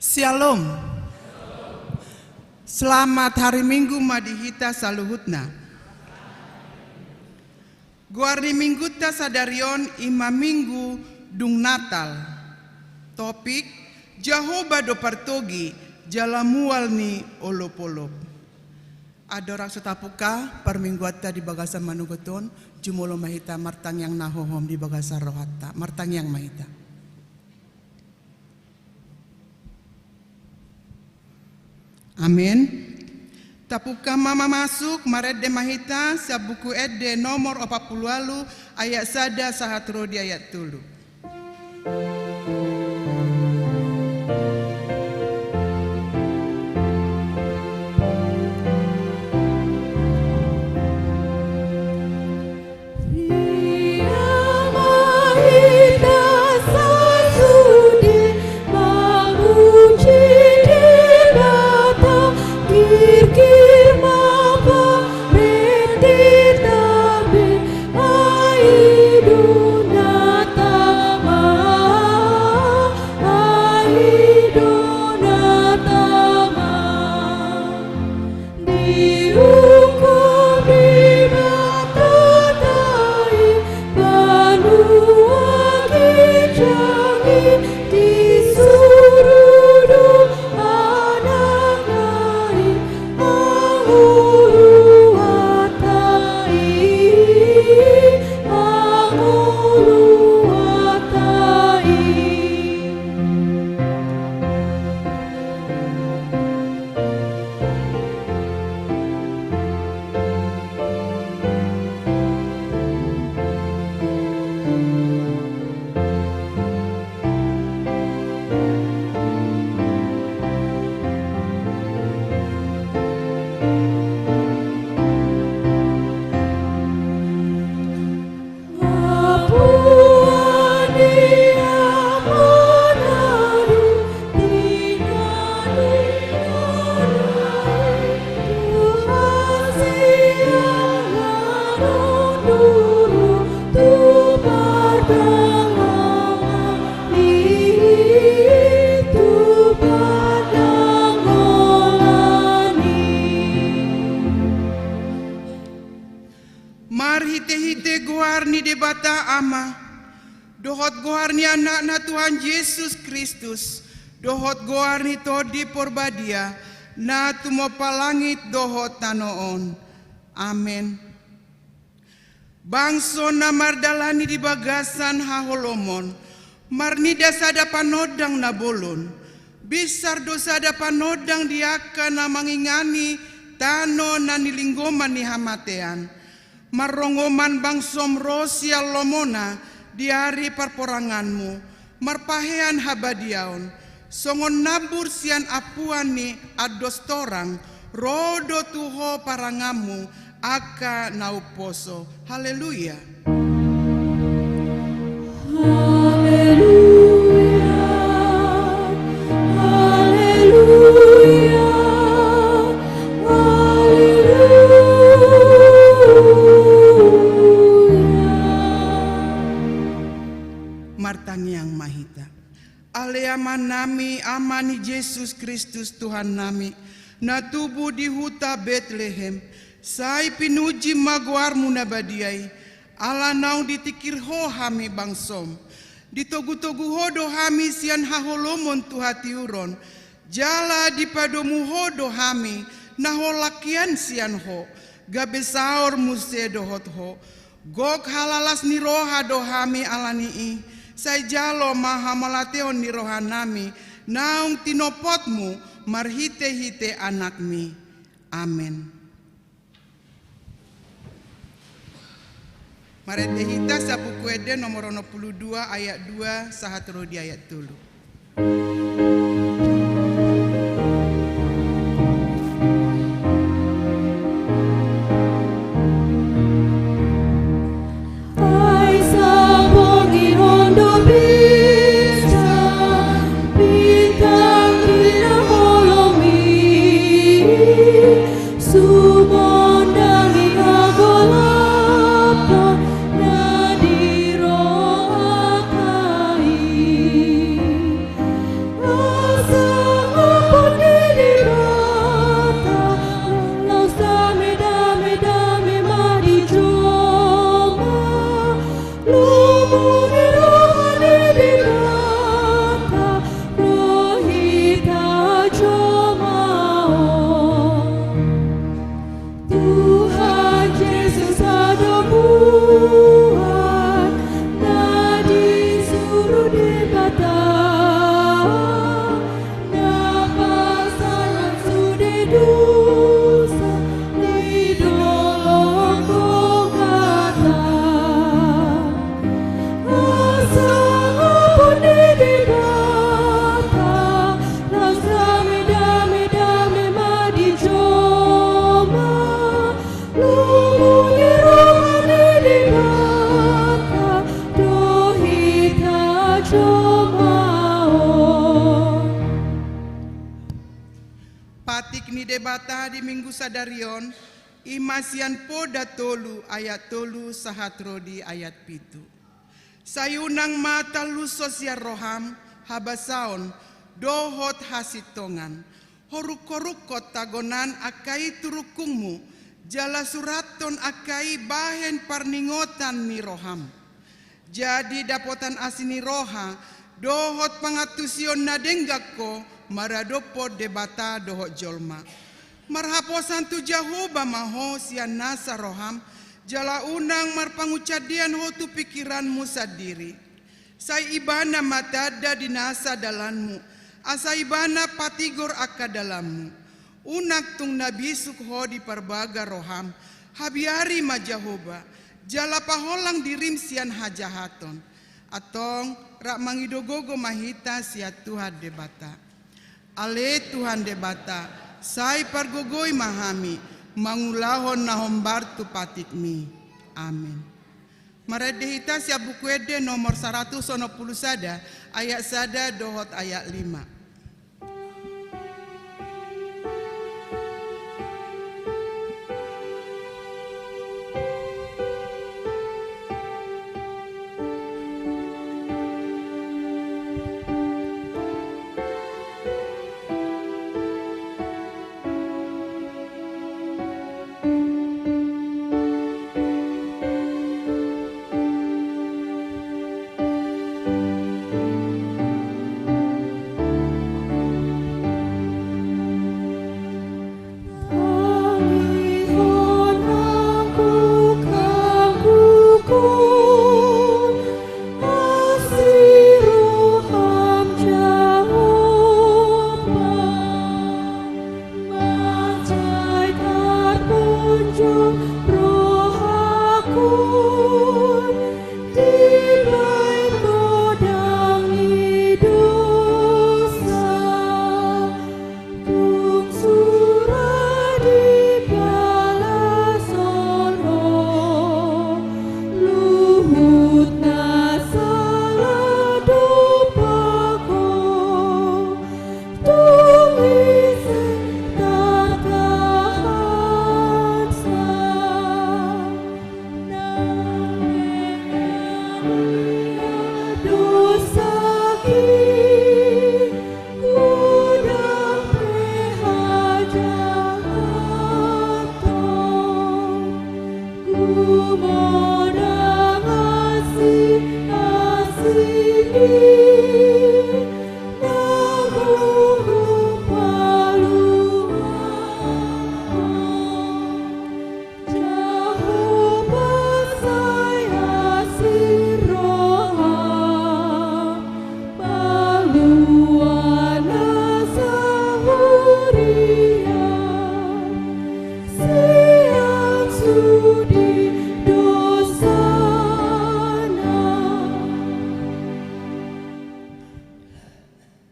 Shalom. Selamat hari Minggu madihita saluhutna. Guarni minggu ta sadarion ima minggu dung Natal. Topik Jahoba do partogi jalamual ni olop-olop. Adorak setapuka permingguata di bagasan manugoton jumolo mahita martang yang nahohom di bagasan rohata martang yang mahita. Amin. Tapuka mama masuk maret de mahita sabuku ede nomor 40 ayat sada sahatro di ayat tulu. Dohot goharni anak-anak Tuhan Yesus Kristus, dohot goharni todi porbadia, na tumo palangit dohot tanoon. Amin. Bangso na mardalani di bagasan haholomon, marnida sada panodang na bolon, bisar dosa da panodang diaka na mangingani, tano na nilinggoman ni hamatean, marongoman bangsom rosia lomona, di hari perporanganmu, marpahean habadiaon, songon nabur sian apuan ni ados torang, rodo tuho parangamu, aka nauposo. Haleluya. Haleluya. Haleluya. Martang yang mahita. Aleaman nami amani Yesus Kristus Tuhan nami. Na tubuh di huta Bethlehem. Sai pinuji maguarmu nabadiai. Ala nau ditikir ho hami bangsom. Ditogu-togu hodo hami sian haholomon tuhatiuron. Jala di padomu hodo hami. Naholakian sian ho. Gabe saor muse dohot ho. Gok halalas ni roha dohami alanii. Sai jalo maha malateon ni rohanami, naung tinopotmu marhite-hite anakmi. Amin. Marete hita sabuku ede nomor 22 ayat 2 sahatro di ayat 3. Nadi roh akai debata di minggu sadarion imasian poda tolu ayat tolu sahat rodi ayat pitu. Sayunang mata lu sosial roham habasaon dohot hasitongan horuk-horukot tagonan akai turukungmu jala suraton akai bahen parningotan mi roham. Jadi dapotan asini roha dohot pangatusion nadenggako maradopo debata dohot jolma. Marhaposan tu Jahoba maho sian nasa roham jala unang marpangucadian ho tu pikiranmu sadiri. Sai ibana matada di nasa dalanmu, asa ibana patigor aka dalammu. Unak tung nabi sukho di parbaga roham, habiari ma Jahoba, jala paholang dirim sian hajahaton. Atong rak mangidogogo mahita sia Tuhan debata. Ale Tuhan debata, sai pargogoi mahami, mangulahon nahombar tu patikmi. Amin. Maradehita sia buku ede nomor 190 sada, ayat sada dohot ayat 5.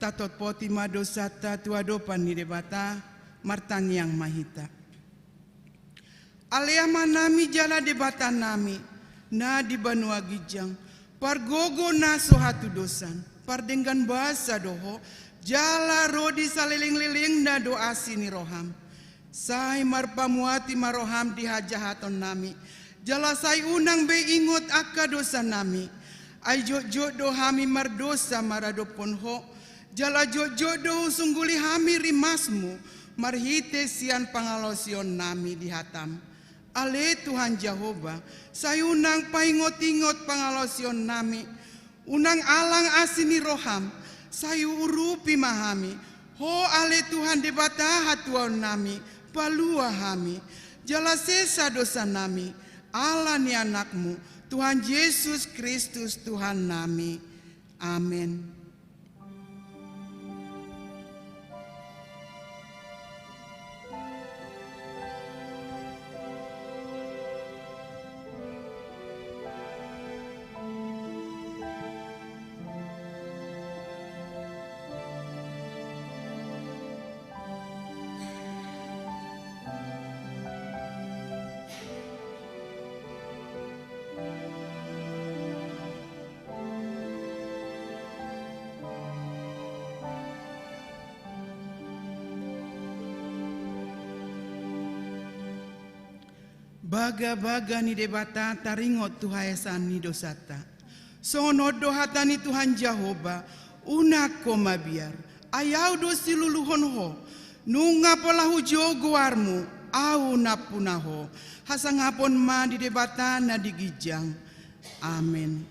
Tatot poti madosata tuadopan ni debata martang yang mahita. Aleama nami jala debata nami na di banua gijang pargogo na sohatu dosan pardenggan bahasa doho jala rodi saliling-liling na doa sini roham. Sai marpamuati maroham di hajahaton nami jala sai unang be ingot aka dosa nami ai jok dohami mardosa maradopon ho jala jodoh sungguli hami rimasmu marhite sian pangalosion nami di hatam. Ale Tuhan Jahoba, sayunang paingot-ingot pangalosion nami, unang alang asini roham, sayu urupi mahami, ho ale Tuhan debata hatuan nami, palua hami, jala sesa dosa nami, ala ni anakmu, Tuhan Yesus Kristus Tuhan nami. Amin. Baga-baga ni debata taringot tuhayasan ni dosata. Sono dohatani Tuhan Jehovah unako mabiar. Ayau dosi luluhon ho. Nunga polahu jogoarmu au napunaho. Hasangapon ma di debata na digijang. Amin.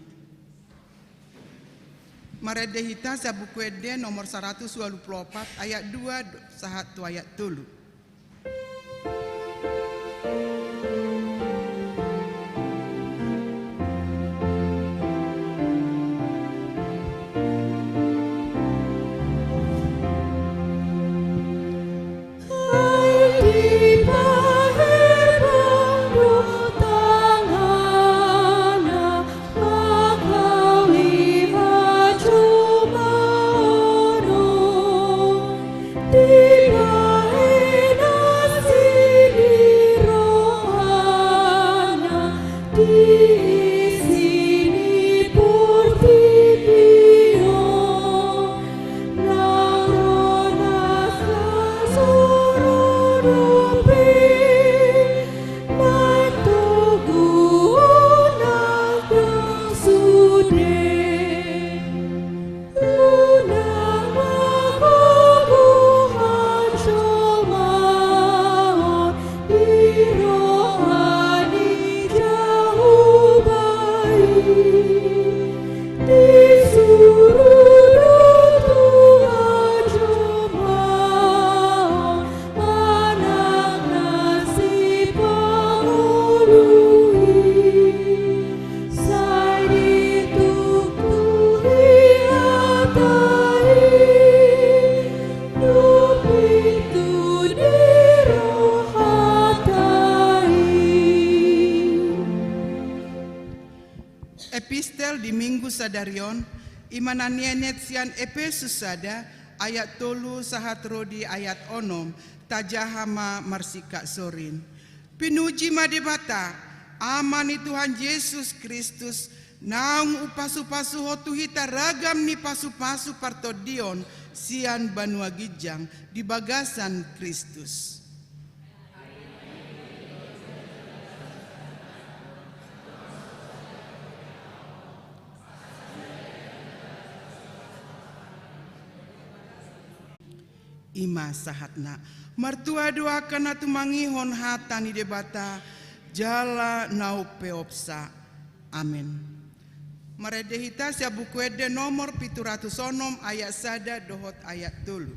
Maredehita sabuku ede nomor 124 ayat 2 sahatu ayat 3. Epistel di Minggu Sadarion, imananianet sian Efesus sada ayat 3 sahat rodi ayat onom tajahama marsika sorin. Pinuji madebata amani Tuhan Yesus Kristus naung upasu-pasu hotu hita ragam ni pasu-pasu partodion sian banua gijang di bagasan Kristus. Ima sahatna martua doakan atu mangihon hatani debata jala nau peopsa. Amin. Maredehita sia buku ede nomor 706 ayat sada dohot ayat 3.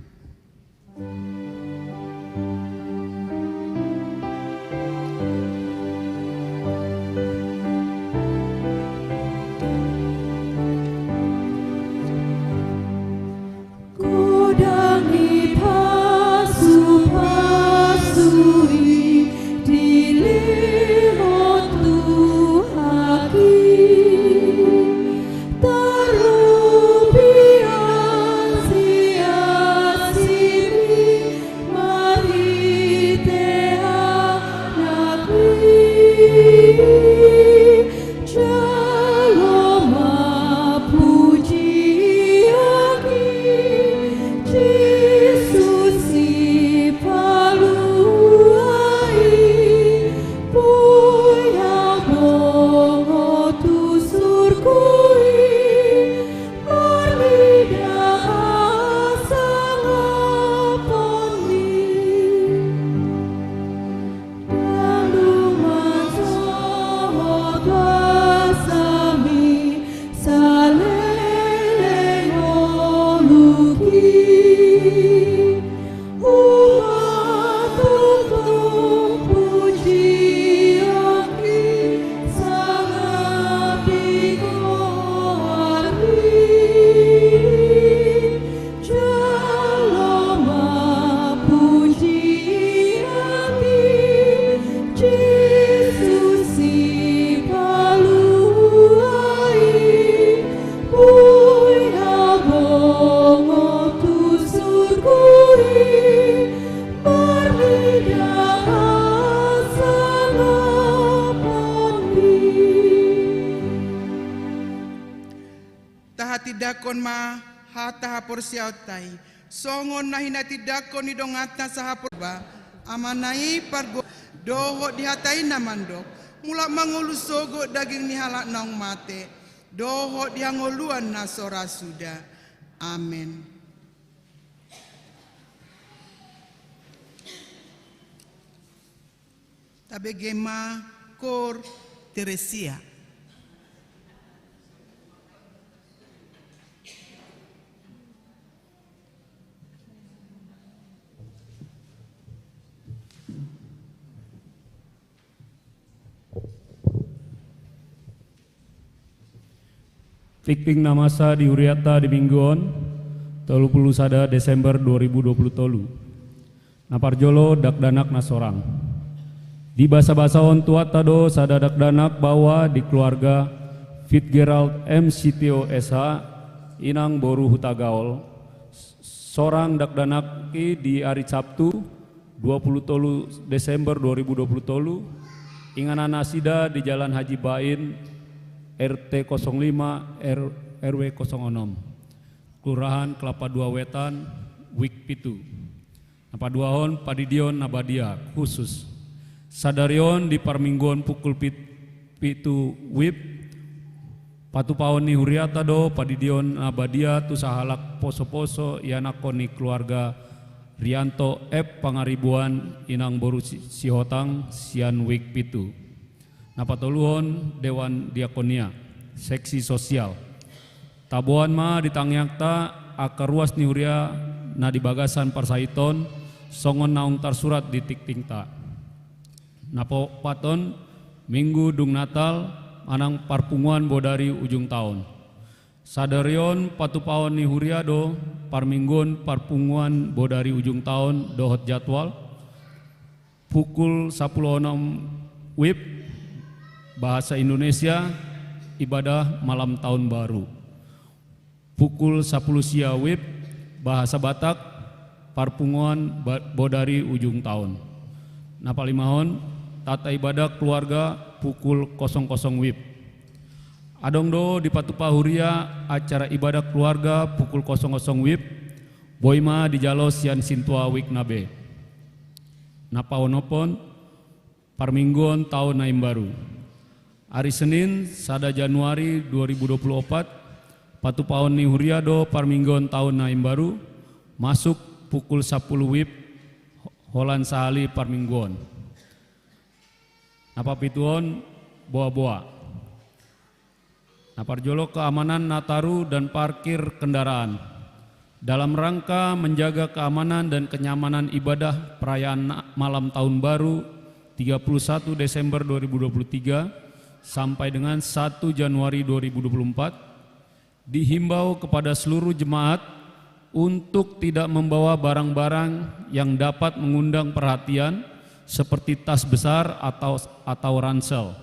Tidakon ma hata hapor siautai songon nahina tidakon idongata sahapurba amanai pargo dohot dihatai namando, mulak mangolu sogo daging ni halak naung mate, dohot diangoluan nasora sudah. Amin. Tabe gema kor Teresia. Tikting namasa di Huriata di Mingguon 31 Desember 2020 tolu. Naparjolo dakdanak nasorang. Di basa-basaon tuatado sada dakdanak bawa di keluarga Fitzgerald M. Sitio SH inang boru hutagaol. Sorang dakdanak di hari Sabtu 20 Desember 2020 tolu. Inganan asida di Jalan Haji Bain RT 05 RW 06 Kelurahan Kelapa Dua Wetan Wik Pitu Napaduahon Padidion Nabadia khusus Sadarion di Parminggon pukul pitu WIP Patupaon ni Huriata do Padidion Nabadia tu sahalak poso-poso ianakoni keluarga Rianto F Pangaribuan inang boru Sihotang Sian Wik Pitu Napatoluhon Dewan Diakonia Seksi Sosial Tabuan ma ditangyakta akar ruas nihuria na di bagasan Parsaiton songon naung tarsurat di tiktingta Napo paton Minggu dung Natal anang parpunguan bodari ujung tahun Sadarion patupaon nihuria do parminggon parpunguan bodari ujung tahun dohot jadwal pukul 10.06 WIB Bahasa Indonesia ibadah malam tahun baru. Pukul 10 sia WIB Bahasa Batak parpunguan bodari ujung tahun. Napalimahon tata ibadah keluarga pukul 00 WIB. Adongdo di Patupa Huria acara ibadah keluarga pukul 00 WIB. Boima di Jalo Sian Sintua Wiknabe. Napaonopon parminggon tahun naim baru. Hari Senin, sada Januari 2024, Patupaon ni Huriado parminggon tahun naim baru, masuk pukul 10 WIB, Holan Sahali parminggon. Napa pituon, boa-boa. Naparjolo keamanan Nataru dan parkir kendaraan. Dalam rangka menjaga keamanan dan kenyamanan ibadah perayaan malam tahun baru 31 Desember 2023, sampai dengan 1 Januari 2024 dihimbau kepada seluruh jemaat untuk tidak membawa barang-barang yang dapat mengundang perhatian seperti tas besar atau ransel.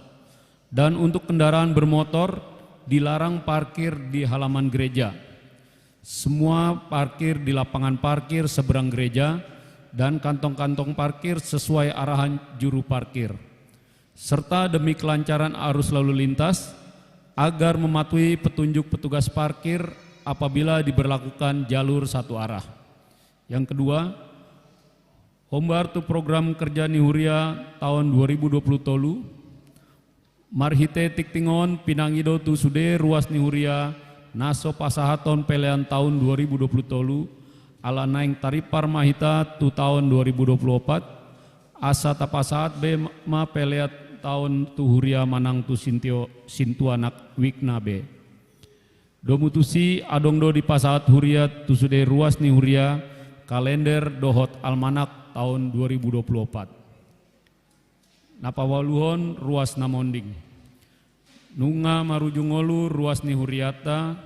Dan untuk kendaraan bermotor dilarang parkir di halaman gereja. Semua parkir di lapangan parkir seberang gereja dan kantong-kantong parkir sesuai arahan juru parkir. Serta demi kelancaran arus lalu lintas agar mematuhi petunjuk petugas parkir apabila diberlakukan jalur satu arah. Yang kedua, Hombartu program kerja Nihuria tahun 2020 tolu, marhite tiktingon pinangido tu sude ruas Nihuria naso pasahaton pelean tahun 2020 tolu, ala naing taripar mahita tu tahun 2024, asa tapasaat be ma peleat tahun tuhuria manang tu sintuanak wiknabe. Domutusi adongdo di pasaat huria tu sude ruas ni huria kalender dohot almanak tahun 2024. Napawaluhon ruas namonding. Nunga marujungolu ruas ni huriata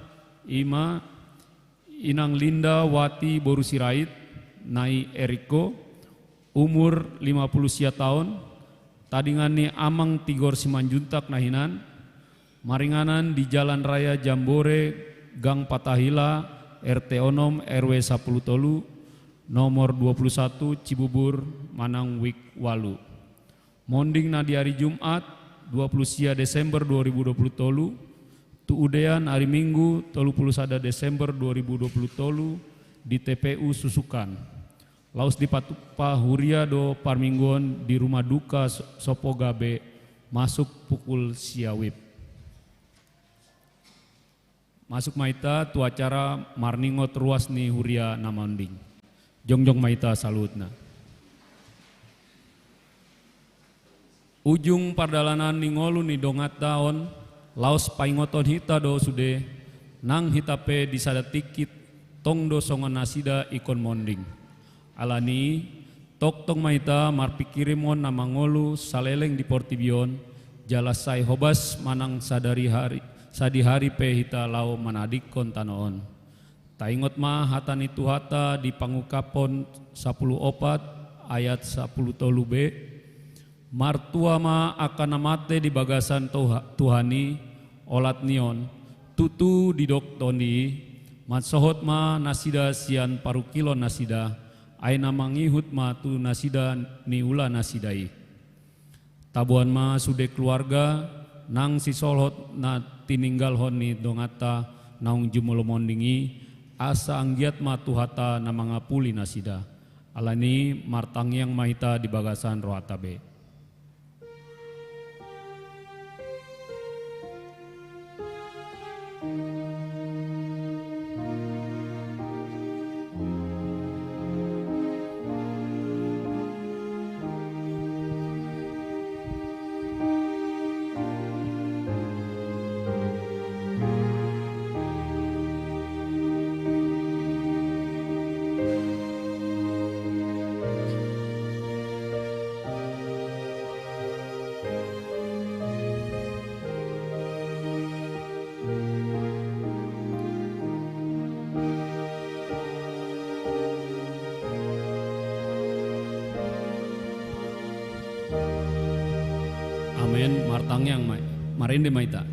ima inang Linda Wati Boru Sirait nai Eriko umur 50 sia tahun. Tadingani amang Tigor Simanjuntak nahinan, maringanan di Jalan Raya Jambore, Gang Patahila, RT Onom, RW 10 tolu, nomor 21 Cibubur, Manang Wik Walu. Monding na di hari Jumat, 20 sia Desember 2020 tolu, tu udean hari Minggu, 31 Desember 2020 tolu, di TPU Susukan. Laus dipatupa huria do parmingguan di rumah duka sopo gabe masuk pukul siawip. Masuk maita tu acara marningot ruas ni huria namanding. Jongjong maita salutna. Ujung pardalanan ningolu ni dongat daon, laos paingoton hita do sude, nang hitape disadatikit tong do songon nasida ikon monding. Alani tok tong maita marpikirimon nama ngolu saleleng di portibion, jalasai hobas manang sadi hari pe hita lau manadikon tanoon. Taingot ma hatan itu hata di pangukapon 10 opat ayat 10 tolube. Martua ma akan namate di bagasan Tuhani olat nion tutu di doktoni matsohot ma nasida sian parukilon nasida aina mangihut ma tu nasida niula nasidai tabuan ma sude keluarga nang si solhot na tininggal honi dongata naung jumulomondingi asa anggiat ma tuhata na mangapuli nasida alani martangyang mahita di bagasan rohatabe. Amin, martangyang marinde maita.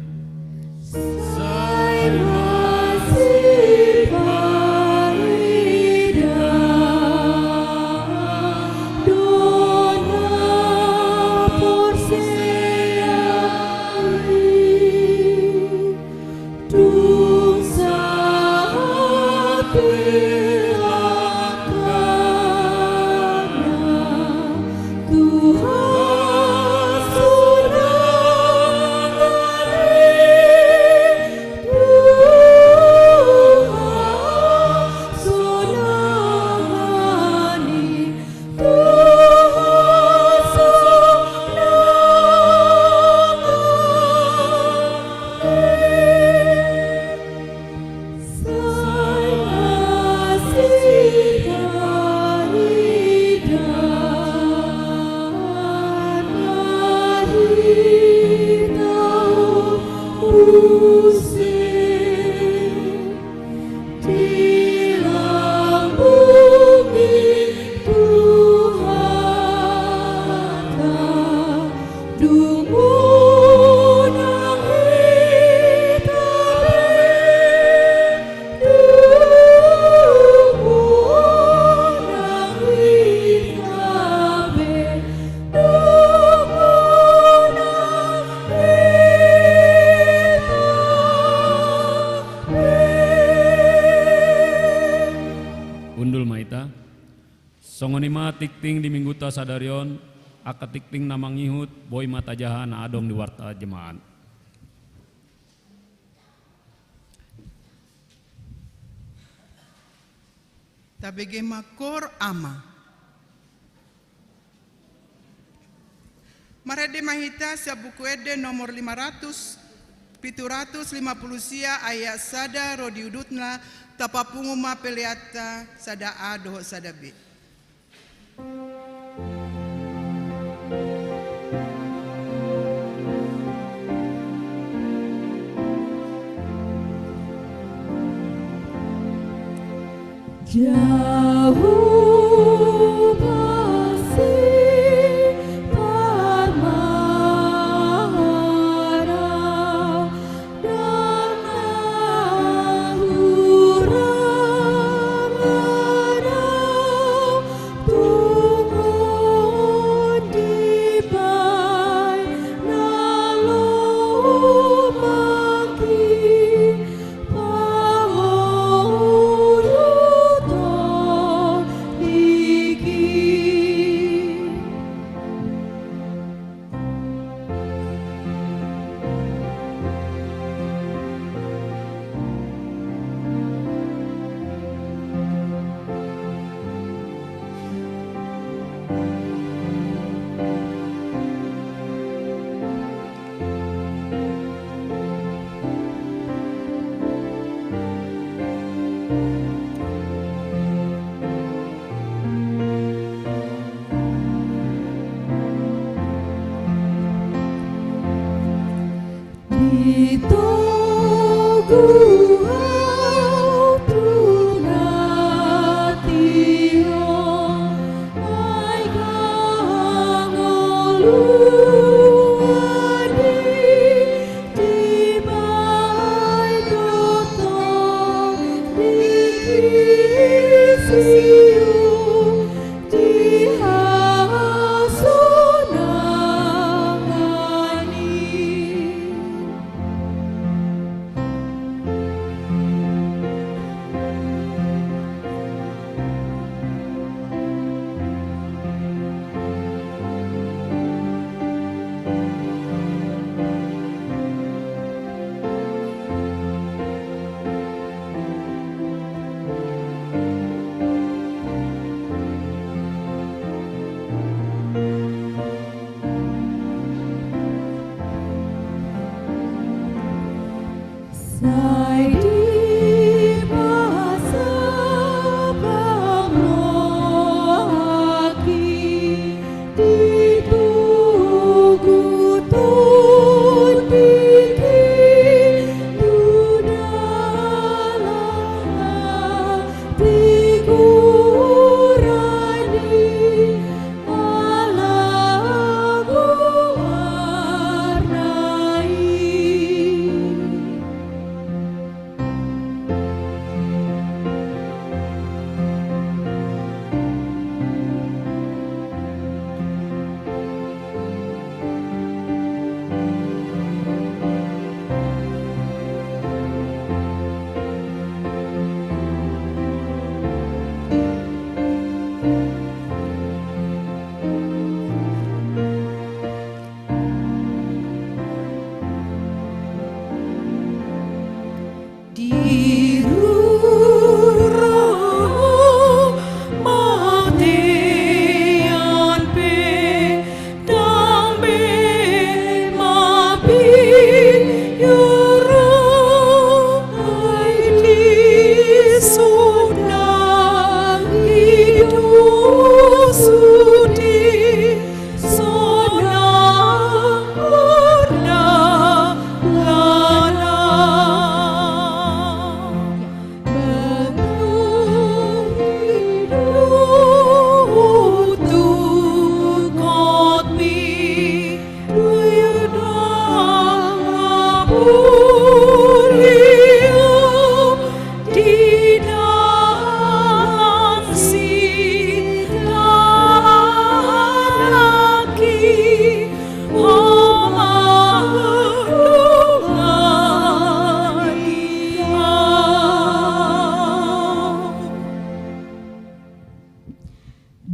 Songonima tikting di minggu ta sadarion akat tikting namang ngihut boy mata jahan adong di warta jemaat. Tabege makor ama. Marede mahita sa buku ede nomor 750 sia ayat sada rodiudutna tapapunguma peleata sada a doho sada b. Jauh kasih parmara dan ahura tunggu di bai nalu maki pahulu di Di Tugu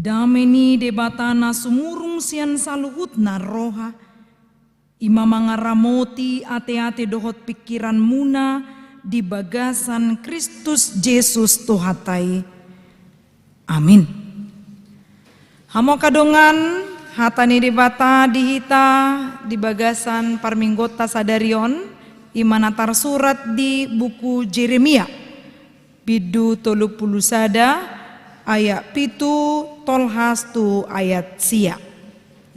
Dameni debatana sumurung sian saluhut na roha. Ima mangaramoti ate-ate dohot pikiran muna di bagasan Kristus Yesus Tuhatai. Amin. Hamo kadongan hatani debata dihita di bagasan parminggota sadarion imanatar surat di buku Jeremia bidu 30 sada ayat pitu tolhas tu ayat sia.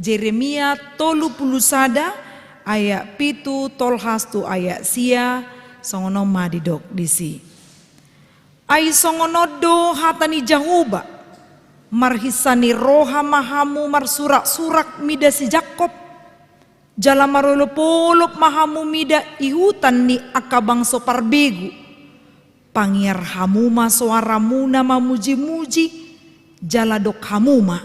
Jeremia 30 sada ayat pitu tolhas tu ayat sia songono madidok disi. Ai songono do hatani jahuba marhisani roha mahamu marsurak-surak mida si Jakob jala marolopolop mahamu mida ihutan ni akabangso parbegu. Pangiar hamuma suaramuna mamuji-muji jaladok hamuma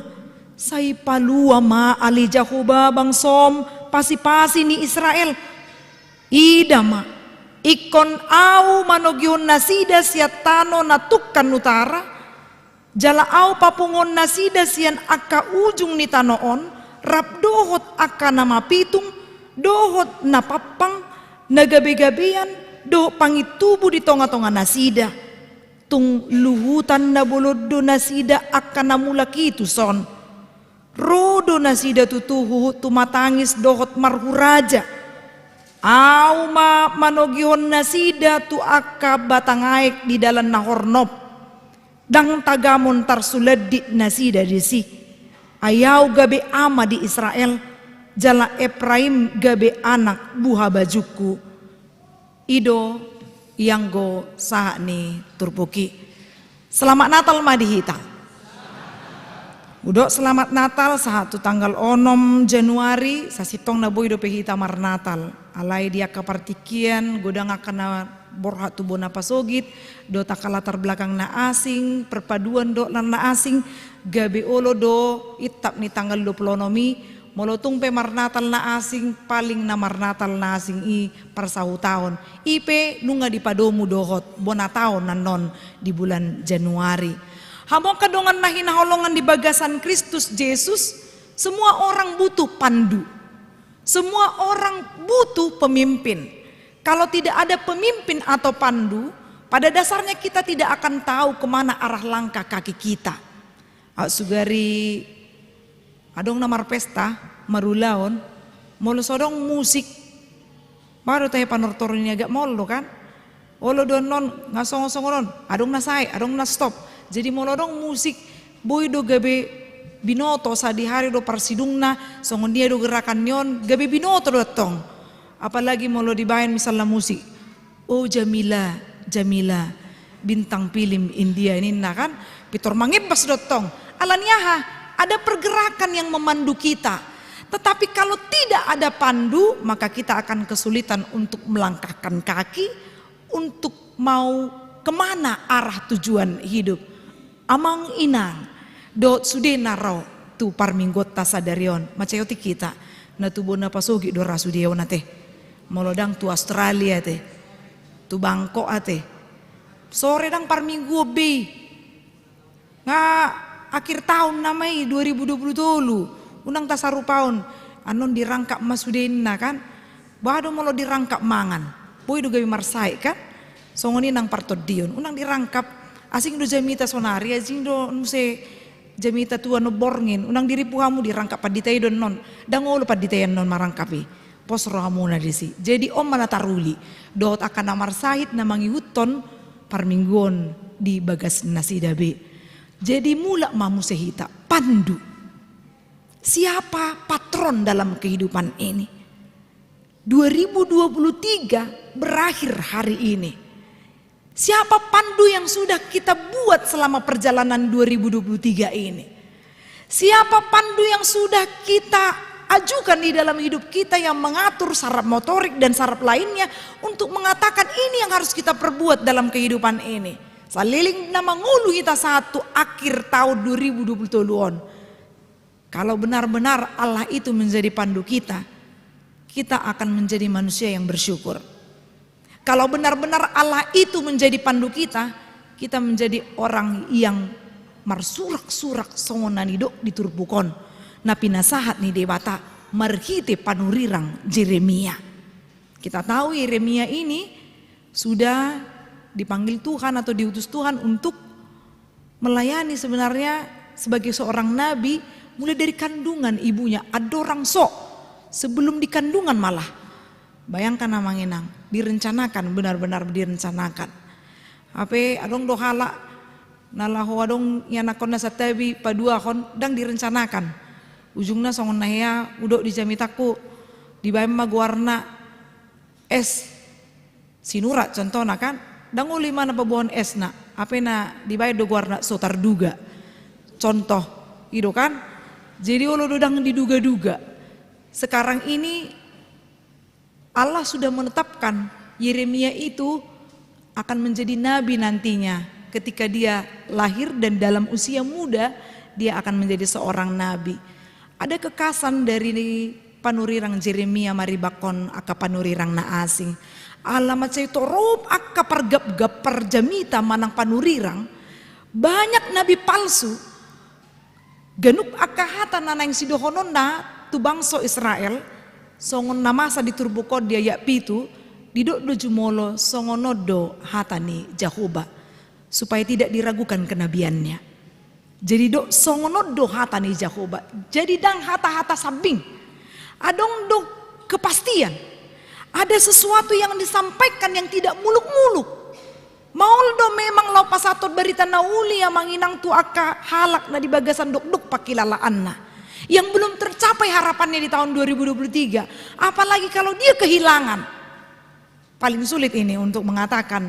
sai palua ma ali jahuba bangsom pasi-pasi ni Israel idama ikon au manogyon nasida siatano natukan utara jala au papungon nasida sian aka ujung ni tanoon rap dohot aka nama pitung dohot napapang nagabi-gabian do pangitubu di tonga-tonga nasida tung luhutan na bolodo nasida akan namula kitu son rodo nasida tutuhu tumatangis dohot marhuraja Au manogihon nasida tu akka batangaik di dalam nahornop. Dang tagamon tarsuleddi nasida disi. Ayau gabe ama di Israel. Jala Efraim gabe anak buha bajuku. Ido yang go sahani turpuki. Selamat Natal madihita. Udo selamat Natal satu tanggal 6 Januari sasitong na boy do pehita mar Natal. Alay dia kapartikian godang akan borha tubo na pasogit do takalatar belakang na asing perpaduan do na asing gabe olo do itap ni tanggal 26 molotung pe mar Natal na asing paling na mar Natal na asing i parsahu tahun. Ipe nunga di padomu dohot bona tahun nanon di bulan Januari. Hamo kadongan na hinaholongan di bagasan Kristus Yesus, semua orang butuh pandu. Semua orang butuh pemimpin. Kalau tidak ada pemimpin atau pandu, pada dasarnya kita tidak akan tahu kemana arah langkah kaki kita. Sugari adong namar pesta, marulaon, molo sodong musik, baru tayo panortorin agak molo kan. Olo don non, ngasong-song adong nasay, adong na stop. Jadi molodong musik boy do gabe binoto sa di hari do parsidungna songon dia do gerakan nyon gabe binoto do tong. Apalagi molo dibayan misalnya musik. Oh Jamila, Jamila bintang film India ini nah kan pitor mangebas do tong. Alanyaha ada pergerakan yang memandu kita. Tetapi kalau tidak ada pandu maka kita akan kesulitan untuk melangkahkan kaki untuk mau kemana arah tujuan hidup. Amang inang do sude naro tu parminggot tasadarion macayoti kita na tubo na pasogi do rasudeo na te molodang tu Australia te tu Bangkok ate sore dang parminggu be nga akhir tahun namai 2020 unang tasarupaon anon dirangkap masudin na kan bado molo dirangkap mangan boy do gawi marsai kan songoni nang partodion unang dirangkap asing do jamita sonari, asing do nuse jamita tua no borngin, unang diri puhamu dirangkap paditay don non, dangolo paditayan non marangkapi, posro hamu na disi. Jadi om manataruli, doot akan namar sahit na mangihuton parminggon di bagas nasidabe. Jadi mula mamu sehita, pandu. Siapa patron dalam kehidupan ini? 2023 berakhir hari ini. Siapa pandu yang sudah kita buat selama perjalanan 2023 ini? Siapa pandu yang sudah kita ajukan di dalam hidup kita yang mengatur saraf motorik dan saraf lainnya untuk mengatakan ini yang harus kita perbuat dalam kehidupan ini. Saliling nama ngulu kita satu akhir tahun 2020 on. Kalau benar-benar Allah itu menjadi pandu kita, kita akan menjadi manusia yang bersyukur. Kalau benar-benar Allah itu menjadi pandu kita, kita menjadi orang yang marsurak-surak songonanido diturbukon. Napi nasahat ni debata marhite panurirang Yeremia. Kita tahu Yeremia ini sudah dipanggil Tuhan atau diutus Tuhan untuk melayani sebenarnya sebagai seorang nabi mulai dari kandungan ibunya. Ada orang sok sebelum di kandungan malah. Bayangkan namanginang, direncanakan, benar-benar direncanakan. Ape adong dohala nalaho adong yanakon na sa tabi padua kon dang direncanakan. Ujungna songon nahya udok di jamitaku di bayam magwarna es sinurat contohna kan. Dang uli mana pabuhon es na. Ape na di bayam do gwarna so tarduga. Contoh ido kan. Jadi olo dodang diduga-duga. Sekarang ini Allah sudah menetapkan Yeremia itu akan menjadi nabi nantinya. Ketika dia lahir dan dalam usia muda dia akan menjadi seorang nabi. Ada kekasan dari panurirang Yeremia maribakon aka panurirang na asing. Alamat saya torop aka pargap-gap parjamita manang panurirang. Banyak nabi palsu. Ganup aka hata nanang sidohonon na tu bangso Israel. Songon namasa diturbukod dia yak pitu didok do jumolo songonodo hatani Jahoba supaya tidak diragukan kenabiannya. Jadi dok songonodo hatani Jahoba. Jadi dang hata-hata sabing. Adong do kepastian. Ada sesuatu yang disampaikan yang tidak muluk-muluk. Mauldo memang lau pasatot berita nauli yang manginang tu aka halak na di bagasan dok-dok pakilalaan na. Yang belum tercapai harapannya di tahun 2023. Apalagi kalau dia kehilangan. Paling sulit ini untuk mengatakan,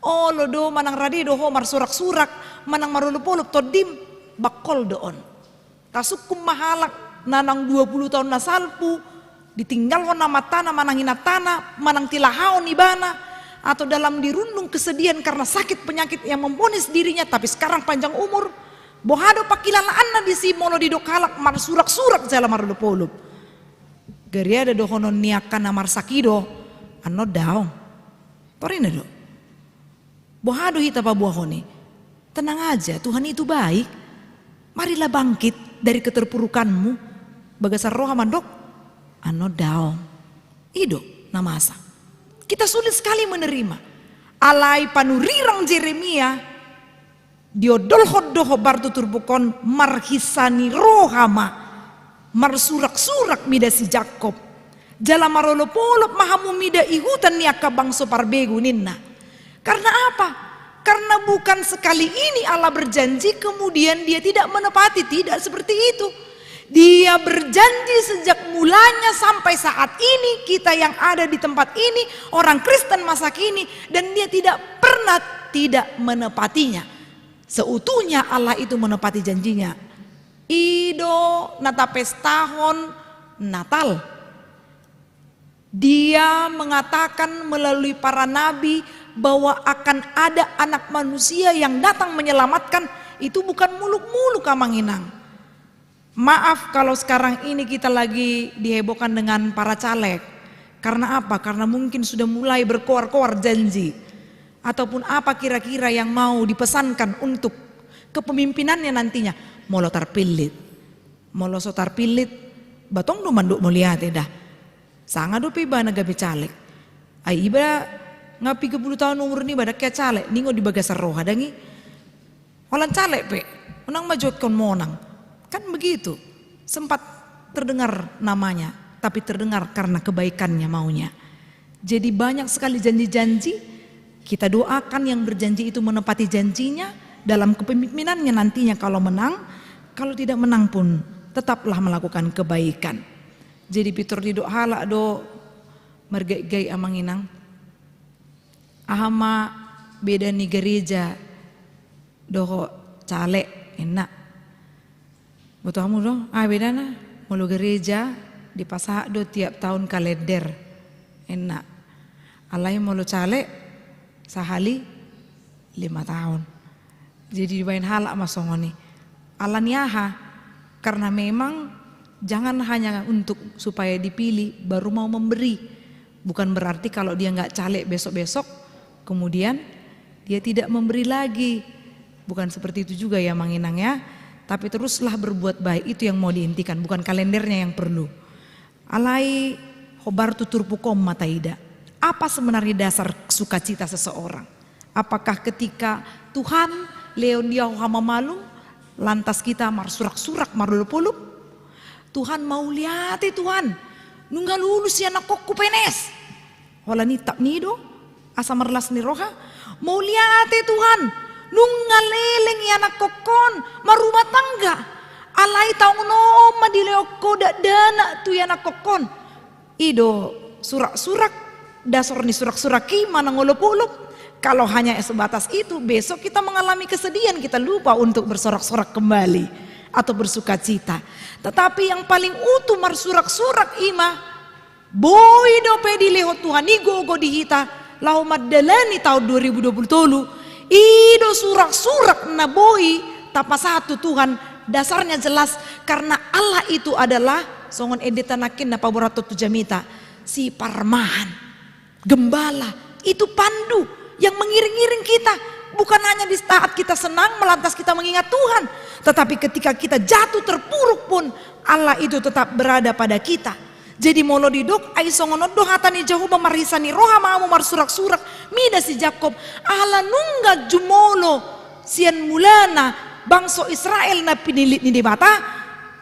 oh lodo manang radido ho mar surak-surak, manang marulupulup todim bakol doon. Tasukum mahalak nanang 20 tahun na salpu, ditinggal ho nama tanah manang hinatana, manang tilahaon ibana, atau dalam dirundung kesedihan karena sakit penyakit yang memponis dirinya tapi sekarang panjang umur. Bohado pakilalaan na di si mono di dokalak mar surak-surak jala marulupulup. Geriada dohonon niakan namar sakido, ano daong. Torina do. Bohado hita pa buahoni. Tenang aja, Tuhan itu baik. Marilah bangkit dari keterpurukanmu. Bagasar roha mandok. Ano daong. Ido namasa. Kita sulit sekali menerima. Alai panurirang Jeremia. Diodol doho bartu turbukon marhisani rohama. Marsurak-surak mida si Jakob. Jala marolopolop mahamu mida ihutan niaka bangso parbegu ninna. Karena apa? Karena bukan sekali ini Allah berjanji kemudian dia tidak menepati. Tidak seperti itu. Dia berjanji sejak mulanya sampai saat ini kita yang ada di tempat ini orang Kristen masa kini dan dia tidak pernah tidak menepatinya. Seutuhnya Allah itu menepati janjinya. Ido natapes tahun Natal. Dia mengatakan melalui para nabi bahwa akan ada anak manusia yang datang menyelamatkan. Itu bukan muluk-muluk Kamanginang. Maaf kalau sekarang ini kita lagi dihebohkan dengan para caleg. Karena apa? Karena mungkin sudah mulai berkoar-koar janji. Ataupun apa kira-kira yang mau dipesankan untuk kepemimpinannya nantinya. Molo tarpilit. Molo so tarpilit. Batong do manduk melihat dah. Sanga do piba nagabi caleg. Ay iba ngapi 10 tahun umur ni badak kaya caleg. Ningo di bagasar roha dangi. Holan caleg pe. Unang majot kon monang. Kan begitu. Sempat terdengar namanya. Tapi terdengar karena kebaikannya maunya. Jadi banyak sekali janji-janji. Kita doakan yang berjanji itu menepati janjinya dalam kepemimpinannya nantinya kalau menang. Kalau tidak menang pun tetaplah melakukan kebaikan. Jadi pitur di doa halak do mergai-gai amanginang. Ahama beda ni gereja do caleg enak. Betul kamu dong? Beda na. Mulu gereja di pasah do tiap tahun kalender enak. Alai mulu caleg sahali 5 tahun. Jadi dibain halak masongoni. Alaniaha karena memang jangan hanya untuk supaya dipilih baru mau memberi. Bukan berarti kalau dia nggak caleg besok-besok kemudian dia tidak memberi lagi. Bukan seperti itu juga ya Manginang ya. Tapi teruslah berbuat baik itu yang mau diintikan, bukan kalendernya yang perlu. Alai hobar tutur pukom mataida. Apa sebenarnya dasar sukacita seseorang? Apakah ketika Tuhan leon dia hama malum lantas kita mar surak-surak marulupulup? Tuhan mau lihat Tuhan nunggal lulus ya anak kokku penes. Wala nitap nido asa merlas ni roha mau lihat Tuhan nunggal leleng ya anak kokon marumah tangga. Alai taung no madileoko dak dana tu ya anak kokon. Ido surak-surak dasar ni surak-suraki mana ngolop-olop. Kalau hanya sebatas itu besok kita mengalami kesedihan, kita lupa untuk bersorak-sorak kembali atau bersukacita. Tetapi yang paling utuh marsurak-surak ima boy dope di lehot Tuhan igo dihita lau madalani tahun 2020 ido surak-surak na boy tapa satu Tuhan dasarnya jelas karena Allah itu adalah songon edetanakin na paborato tujamita si parmahan. Gembala itu pandu yang mengiring-iring kita. Bukan hanya di saat kita senang melantas kita mengingat Tuhan. Tetapi ketika kita jatuh terpuruk pun Allah itu tetap berada pada kita. Jadi molo didok aisongonodo hatani Jehovah marhisani roha maamu marsurak-surak mida si Jakob Allah nungga jumolo sian mulana bangsa Israel na pinilit ni di mata.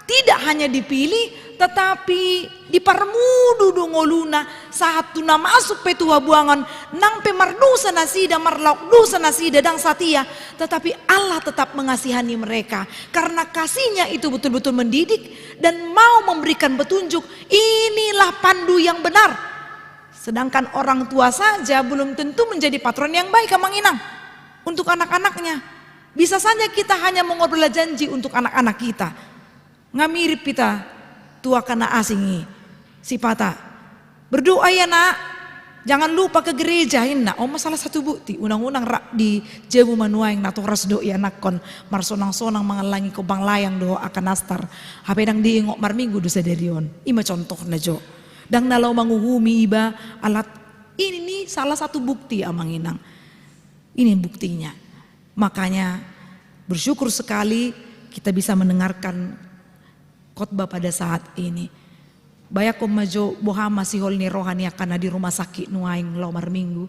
Tidak hanya dipilih tetapi diparmudu do ngoluna saat tuna masuk petua buangan nang pemardusa nasida marlauk dusa nasida dang satia, tetapi Allah tetap mengasihani mereka karena kasihnya itu betul-betul mendidik dan mau memberikan petunjuk. Inilah pandu yang benar. Sedangkan orang tua saja belum tentu menjadi patron yang baik Amang Inang untuk anak-anaknya. Bisa saja kita hanya mengobrol janji untuk anak-anak kita. Nggak mirip kita tua kana asingi sipata. Berdoa ya nak, jangan lupa ke gereja nak. Oh masalah satu bukti unang-unang rak di jebu manuaing natoras do ya nakon marsonang-sonang mengalangi kobang layang do akan nastar. Hapedang diingok marminggu do sederion. Ima contoh na jo. Dang nalau manguhumi iba alat ini salah satu bukti Amang Inang. Ini buktinya. Makanya bersyukur sekali kita bisa mendengarkan khotbah pada saat ini. Bayak majo boha masih holni rohani akan di rumah sakit nuaing lomar minggu.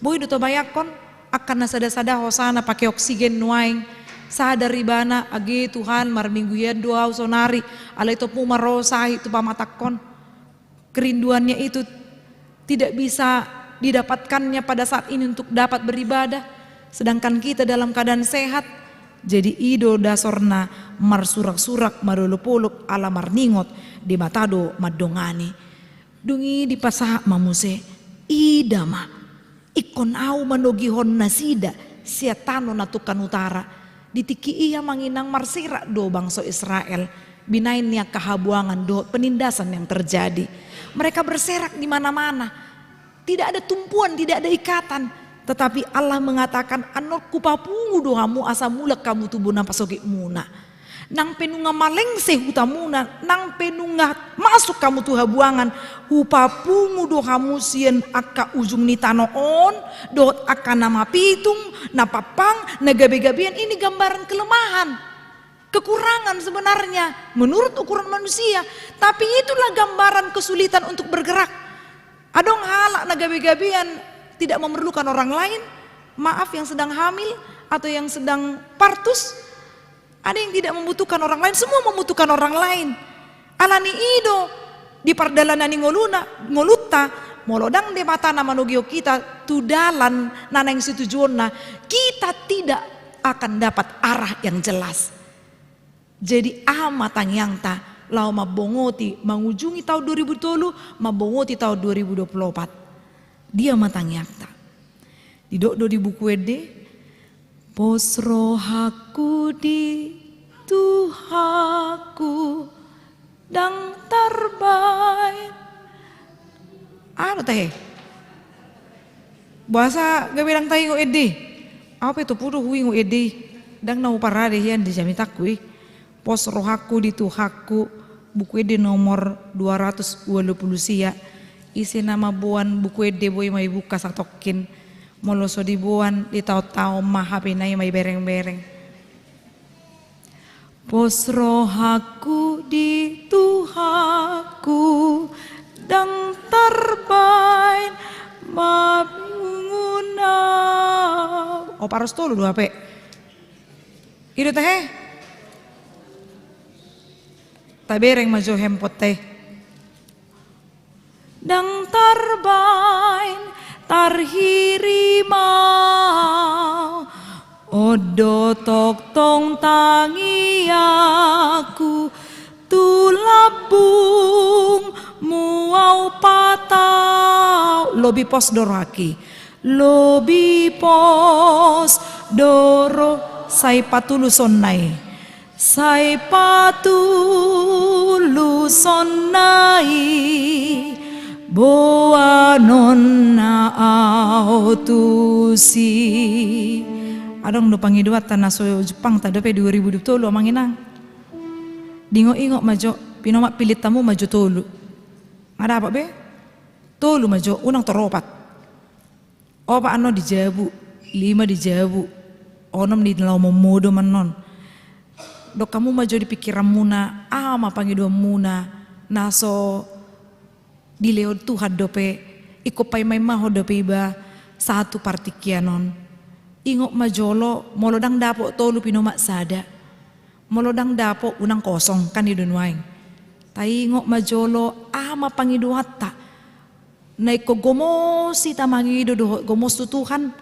Boy duto bayakon akan nasada-sada hosana pakai oksigen nuaing. Sadar ribana agi Tuhan mar minggu ya doa sonari ala itu pumarosahi itu pamatakon. Kerinduannya itu tidak bisa didapatkannya pada saat ini untuk dapat beribadah. Sedangkan kita dalam keadaan sehat. Jadi ido dasorna mar surak-surak marulupuluk ala marningot di matado madongani. Dungi di pasah mamuse idama ikon au manogihon nasida siatano natukan utara. Ditiki iya manginang marsira do bangsa Israel. Binain niya kahabuangan do penindasan yang terjadi. Mereka berserak di mana-mana. Tidak ada tumpuan, tidak ada ikatan. Tetapi Allah mengatakan anor kupapungu dohamu asa mulak kamu tubuh nampak soge muna. Nang penunga malengse hutamuna, nang penunga masuk kamu tuha buangan. Hupapungu dohamu sien akka ujung ni tanoon, dot akka nama pitung, napapang, nagabe-gabian. Ini gambaran kelemahan. Kekurangan sebenarnya menurut ukuran manusia. Tapi itulah gambaran kesulitan untuk bergerak. Adong halak nagabe-gabian tidak memerlukan orang lain, maaf yang sedang hamil atau yang sedang partus, ada yang tidak membutuhkan orang lain, semua membutuhkan orang lain. Alani ido di pardalanani ngoluta molodang de mata nama nogio kita tudalan nanang situjuonna, kita tidak akan dapat arah yang jelas. Jadi amatang yang ta lau mabongoti mengujungi tahun 2020, mabongoti tahun 2024. Dia matang yakta. Di do di buku ede, pos rohaku di Tuhaku dang terbaik. Ano teh? Bahasa gabilang tayo ede. Apa itu puro huing ede? Dang nau parade yan di jamitakui. Pos rohaku di Tuhaku, buku ede nomor 220 sia. Isi nama buan buku ede boy may buka sa tokin moloso di buan di tao-tao mahapi na may bereng-bereng. Pos rohaku di Tuhaku dang terbaik mabungunaw. Oh paros tolo dua pe. Ido teh. Tabereng majo hempot teh. Dang tarbain tarhirimau odo tok tong tangi aku tulabung muau patau lobi pos doraki lobi pos doro sai patulu sonnai sai patulu sonnai boa nonna autusi. Adong do pangiduat tanah so Jepang tadape 2020 Amang Inang. Dingo-ingo majo pinomak pilit tamu maju tolu. Ada apa be? Tolu maju unang teropat. Opa ano di Jabu, 5 di Jabu, 6 di lau momodo manon. Dok kamu maju di pikiran muna, ama pangidu muna, naso di leo Tuhan dope, iko pay may maho dope iba satu partikianon. Ingok majolo, molodang dapo tolu pinomak sada. Molodang dapo unang kosong kan di dunwaing. taingo majolo ama pangiduhatta naiko gomosi tamangido do gomos tutuhan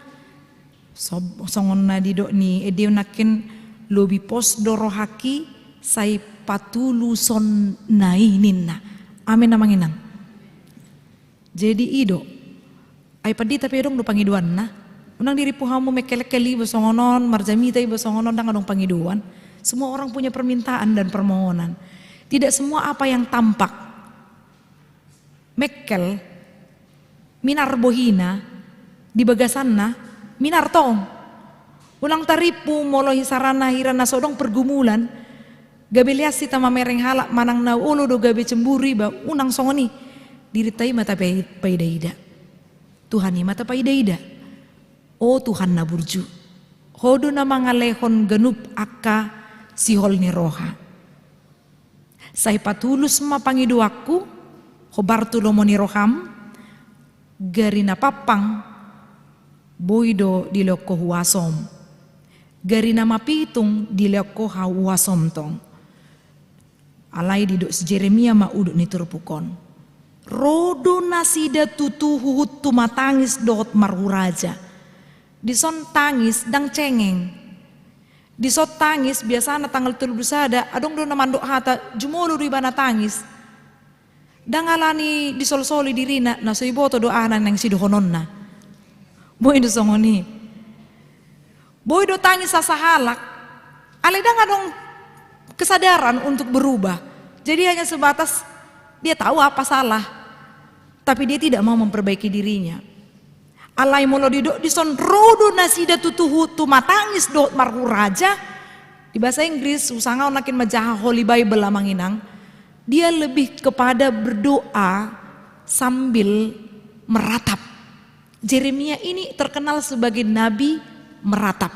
songon na dido ni edio nakin lobi pos dorohaki say patuluson nainin na amin na manginang. Jadi ido ay padi tapi dong do pangiduan na unang diri po hamo mekelekeli bosongonon marjamita bosongonon dang adong pangiduan. Semua orang punya permintaan dan permohonan. Tidak semua apa yang tampak mekel minar bohina di bagasanna minar tong ulang taripu molo hisarana hirana sodong pergumulan gabe lias sita mamereng halak manang na ulo do gabe cemburi ba unang songoni diritai mata paidaida Tuhan ni mata paidaida oh Tuhan na burju hodo na mangalehon genup akka sihol ni roha say patulus mapangiduaku hobartu lomoni roham gari na papang boido diloko huasom gari na mapitung diloko huasom tong alay dido si Jeremia mauduk ni turpukon rodo nasida tutuhut tumatangis dohot marhuraja dison tangis dang cengeng disot tangis biasa na tanggal 13 adong do na mandok hata jumolo ribana tangis dangalani disol-soli dirina na so iboto doanan yang sidohonon na boy do songoni boy do tangis sa sahalak alay dong kesadaran untuk berubah jadi hanya sebatas dia tahu apa salah tapi dia tidak mau memperbaiki dirinya alay molo didok dison rodo nasida tutuhu tumatangis dot marhu raja di bahasa Inggris usanga onakin majaha Holy Bible amanginang dia lebih kepada berdoa sambil meratap. Jeremia ini terkenal sebagai nabi meratap.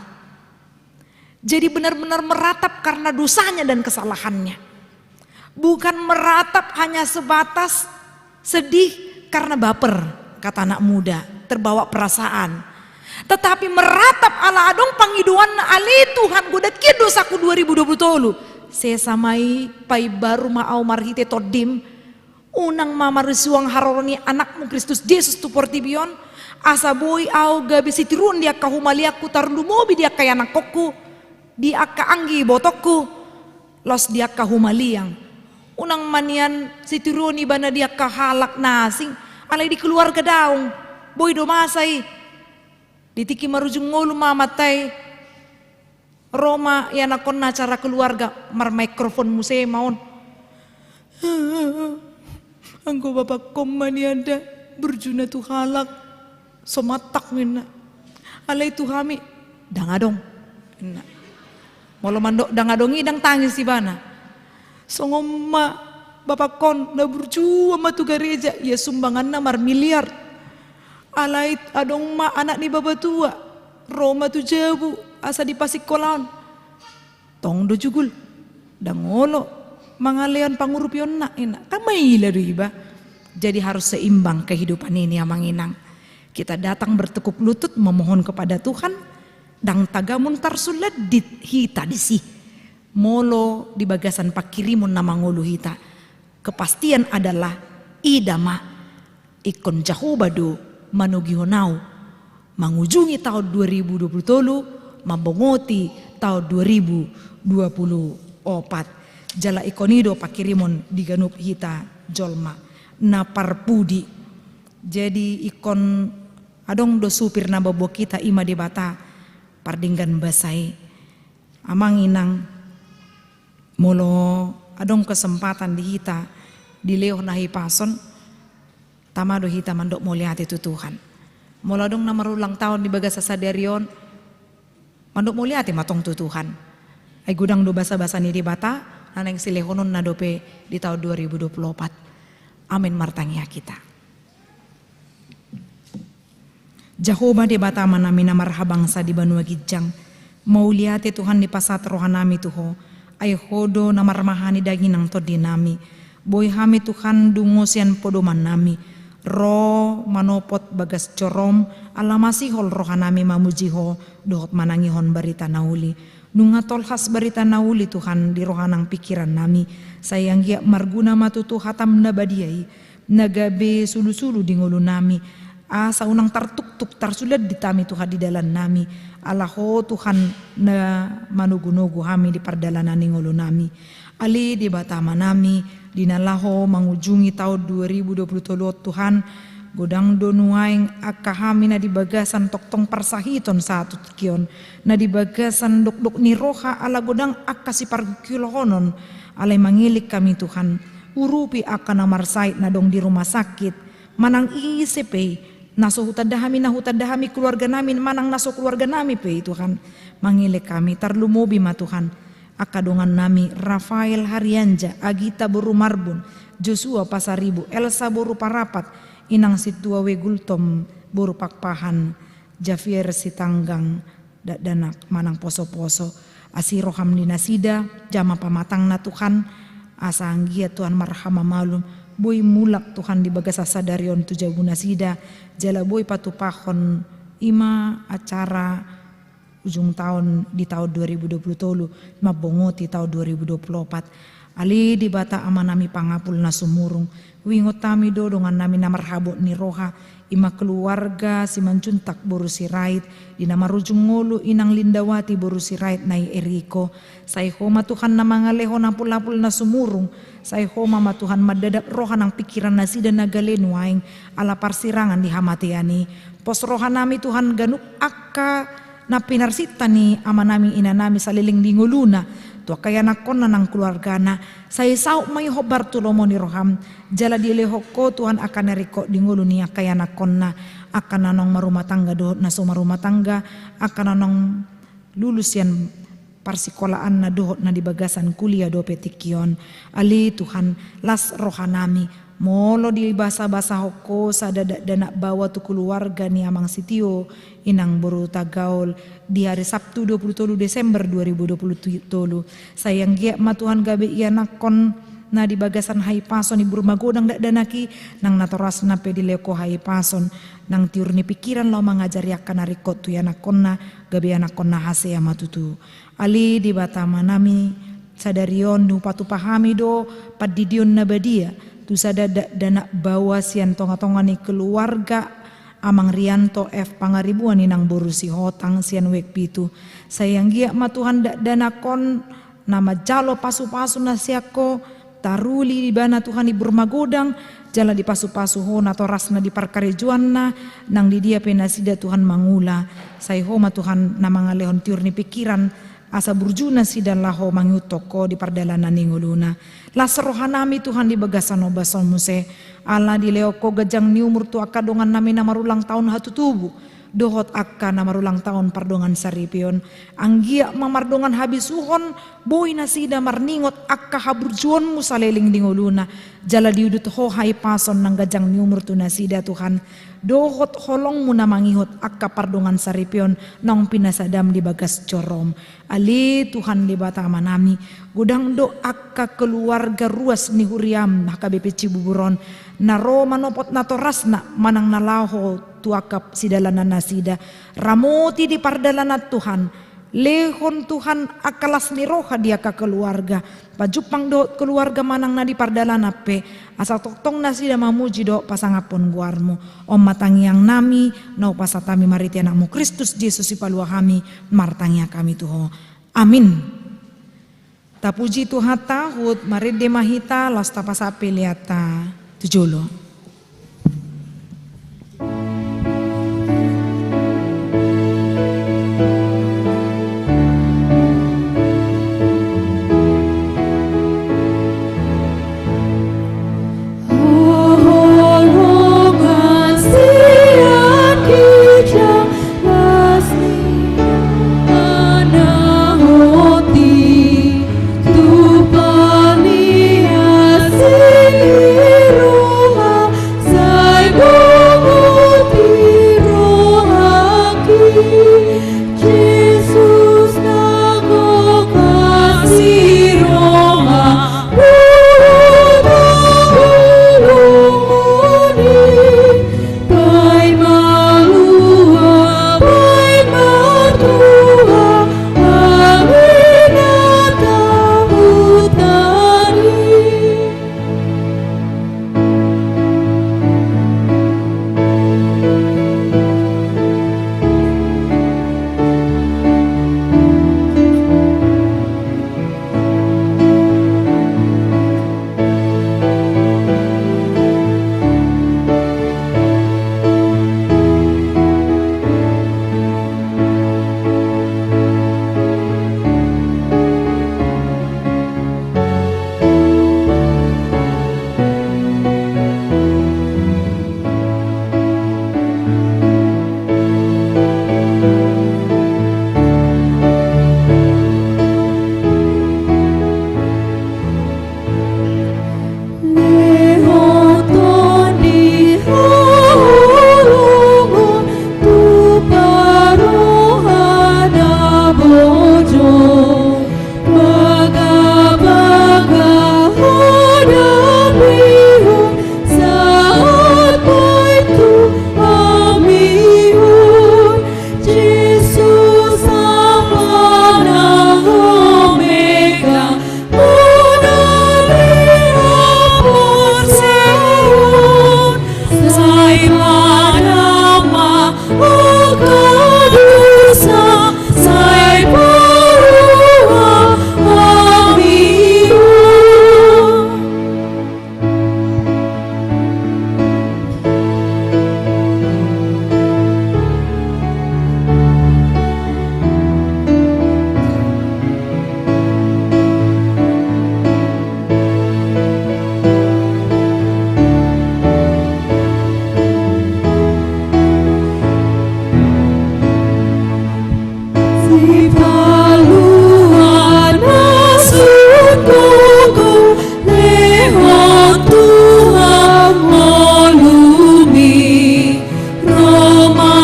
Jadi benar-benar meratap karena dosanya dan kesalahannya. Bukan meratap hanya sebatas sedih karena baper, kata anak muda, terbawa perasaan. Tetapi meratap ala adong pangiduan ali Tuhan goda kia dosaku 2020. Sesamai pai baru maau marhite todim unang mama resuang haroroni anakmu Kristus Yesus tu portibion asa boy au gabe sitirun dia kahumaliaku tarlu mobi dia kaya nakokku dia ka anggi botokku los dia kahumaliang unang manian sitiruni bana dia kahalak nasing alay di keluarga daung boy do masai ditiki marujung ngolu mamatay Roma yang nakon na cara keluarga mar mikrofon muse maon anggo bapak komani anda berjuna tu halak somatak ngena alay tu hami dangadong molo mandok dangadongi dang tangis si bana songoma bapak kon na berjua ma tu gereja ya sumbangan na mar miliar alay adong ma anak ni baba tua Roma tu jabu asa di pasik kolon tong do jugul dangolo mangaleon pangurupion na ina kamay lado iba jadi harus seimbang kehidupan ini amanginang kita datang bertekuk lutut memohon kepada Tuhan dang tagamun tarsulat dit hita disi molo di bagasan pakirimun nama ngulu hita kepastian adalah idama ikon jahubadu manugihonau mangujungi tahun 2020 mabongoti tahun 2024 jala ikonido pakirimon diganup hita jolma na parpudi jadi ikon adong do supir na babo kita ima di bata pardinggan basai amang inang molo adong kesempatan di hita di leo nahi pason tamado hita mandok moliati tu Tuhan molo adong na marulang tahun di bagas sasadarion mandok muliati matong tutuhan ay gudang do basa-basa ni di bata naneng silehonon na dope di tahun 2024 amin martangia kita Jehovah di bata manami na marhabangsa di banua gijang mauliati Tuhan di pasat rohanami tuho ay hodo na marmahani daginang to dinami boy hami Tuhan dungosian podoman nami ro manopot bagas corom alamasihol rohanami mamujiho dohot manangihon barita nauli Nungatol has barita nauli Tuhan di rohanang pikiran nami. Sayang gia marguna matutu hatam nabadiai. Nagabe sulu-sulu di ngulu nami. Asa unang tartuk-tuk tarsulad di tami Tuhan di dalam nami. Alaho Tuhan na manugu-nugu kami di pardalanan ni ngulu nami. Ali di batama nami. Dinalaho mangujungi tahun 2023 Tuhan. Godang donuaing akahami na di bagasan toktong parsahiton satu tikion. Na di bagasan dok-dok ni roha ala godang akasi parkilohonon. Alay mangilik kami Tuhan. Urupi akan namarsait na dong di rumah sakit. Manang iisipe. Naso hutadahami na hutadahami keluarga namin. Manang naso keluarga nami pe Tuhan. Mangilik kami tarlumobi ma Tuhan. Akadongan nami Rafael Haryanja, Agita Boru Marbun, Joshua Pasaribu, Elsa Boru Parapat, Inang Situa Wegultom Boru Pakpahan, Javier Sitanggang, Danak Manang Poso-Poso, Asiroham Dinasida, Jama Pamatang na Tuhan, Asanggia Tuhan Marhama Malum, Boy Mulak Tuhan di Bagasa Sadarion Tujabuna Sida, Jala Boy Patupahon, Ima acara ujung tahun di tahun 2020 mabongoti tahun 2024 ali di bata amanami pangapul na sumurung wingot tami do dengan nami namarhabot ni roha ima keluarga si mancuntak boru sirait di nama rujung ngolu inang lindawati boru sirait nai Eriko say homa Tuhan na mangaleho napul-napul na sumurung say homa matuhan madadap roha ng pikiran na sida nagalenwaing ala parsirangan di hamatiani pos roha nami Tuhan ganuk akka na pinarsita ni ama naming ina nami sa liling dinguluna to kaya nakon na ng keluarga na sa isaw may ho Bartolomo ni Roham jala dileho ko Tuhan akan nariko dingulu niya kaya nakon na akan nanong marumatangga do na so marumatangga akan nanong lulus yan parsikolaan na dohot na dibagasan kuliah do petikyon ali Tuhan las roha nami molo di basa-basa hoko sa dana bawa tu keluarga ni amang sitio inang boru tagaul di hari Sabtu 27 Desember 2027 sayang gia matuhan gabe iya nakon na di bagasan hai pason di Burmagodang danaki nang natoras na pedileko hai pason nang tiur ni pikiran lo mangajari akan narikot tu ya nakon na gabe nakon na hase ya matutu ali di batama nami sadarion nu patu pahami do padidion na badia tu sada dana bawa sian tonga-tonga ni keluarga amang Rianto F Pangaribuan inang boru si hotang sian wek pitu sayang gia matuhan dana kon nama jalo pasu-pasu na siako taruli di bana Tuhan di Burmagodang jala di pasu-pasu ho na torasna di parkarejuan na nang di dia penasida Tuhan mangula say ho matuhan na mga lehon tiur ni pikiran asa burjuna si dan laho mangyutoko di pardalanan ninguluna. Las rohanami Tuhan di bagasan obason muse. Allah di leoko gajang ni umur tu akadongan nami na marulang tahun hatutubu. Dohot akka na marulang tahun pardongan saripion. Anggia mamardongan habisuhon. Boy na sida marningot akka haburjuon mo sa leling dinguluna. Jala diudut ho hai pason ng gajang ni umur tu na sida Tuhan. Dohot holong mo na mangihot akka pardongan saripion nang pinasadam di bagas corom. Ali Tuhan di batama nami gudang do akka keluarga ruas ni huriam hakabepe Cibuburon na Roma nopot na toras na manang nalaho tuakap sidalanan na sida ramoti di pardalanat Tuhan lehon Tuhan akalas ni roha dia ka keluarga pajupang do keluarga manang na di pardalana pe asal toktong na sida mamuji do pasangapon guarmu om matangiang nami no pasatami mariti anakmu Kristus Yesus ipalua kami martangia kami tuho amin tapuji Tuhan tahut maride mahita lasta pasape liata tujolo. Ruha di paluan asuhku lewat Tuhan molumi Roma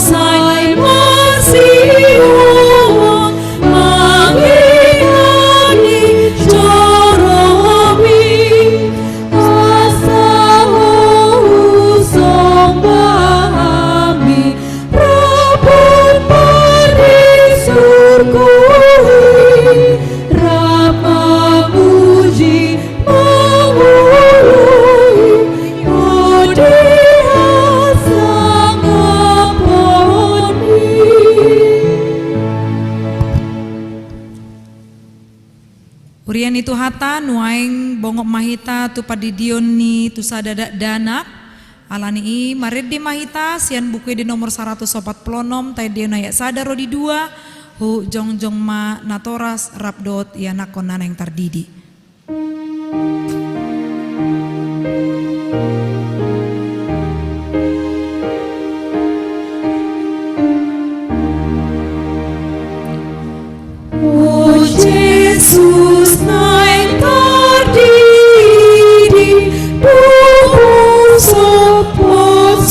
sai masih mangingani coromi asahu sombami rabun parisurkui rama muji mengului udiha sangaponi. Urian itu hata nuaing bongok mahita tu padidion ni tu sadada danak alani i marid di mahita sian buku di nomor 146 tay dia nayak sadaro di 2 hu jongjong ma natoras rapdot ya nakon yang tardidi. Oh Jesus naik terdiri Tuhan sopot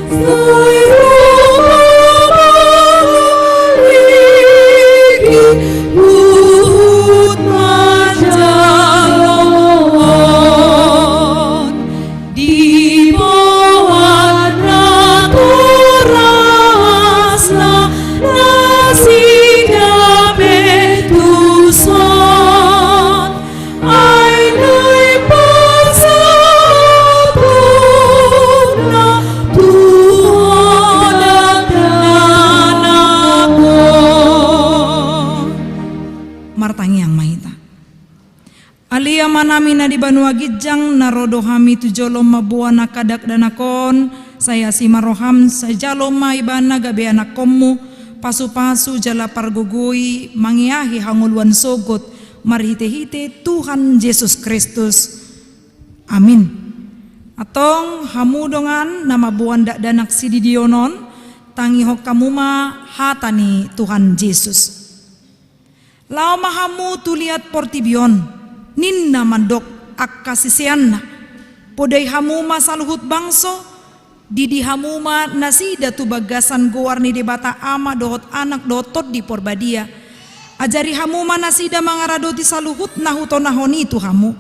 Sai rumah lagi Luhut majalon Di bawah ratoraslah nasida betusan ainai pasapuna Tuhan dan anakmu. Martangi yang mahita alia manami na di banua gijang narodo hami tu jolom mabuana kadak danakon saya si maroham sajalom ma ibana gabe anak komu pasu-pasu jala pargugui mangiahi hanguluan sogot marhite-hite Tuhan Yesus Kristus amin. Atong hamudongan nama buanda danak sididionon tangi hokamuma hatani Tuhan Yesus lao mahamu tuliat portibion ninna mandok akkasisianna podai hamuma saluhut bangso didi hamuma nasida tu bagasan gowarni debata ama dohot anak dotot di porbadia ajari hamuma nasida mangaradoti saluhut nahuto nahoni tu hamu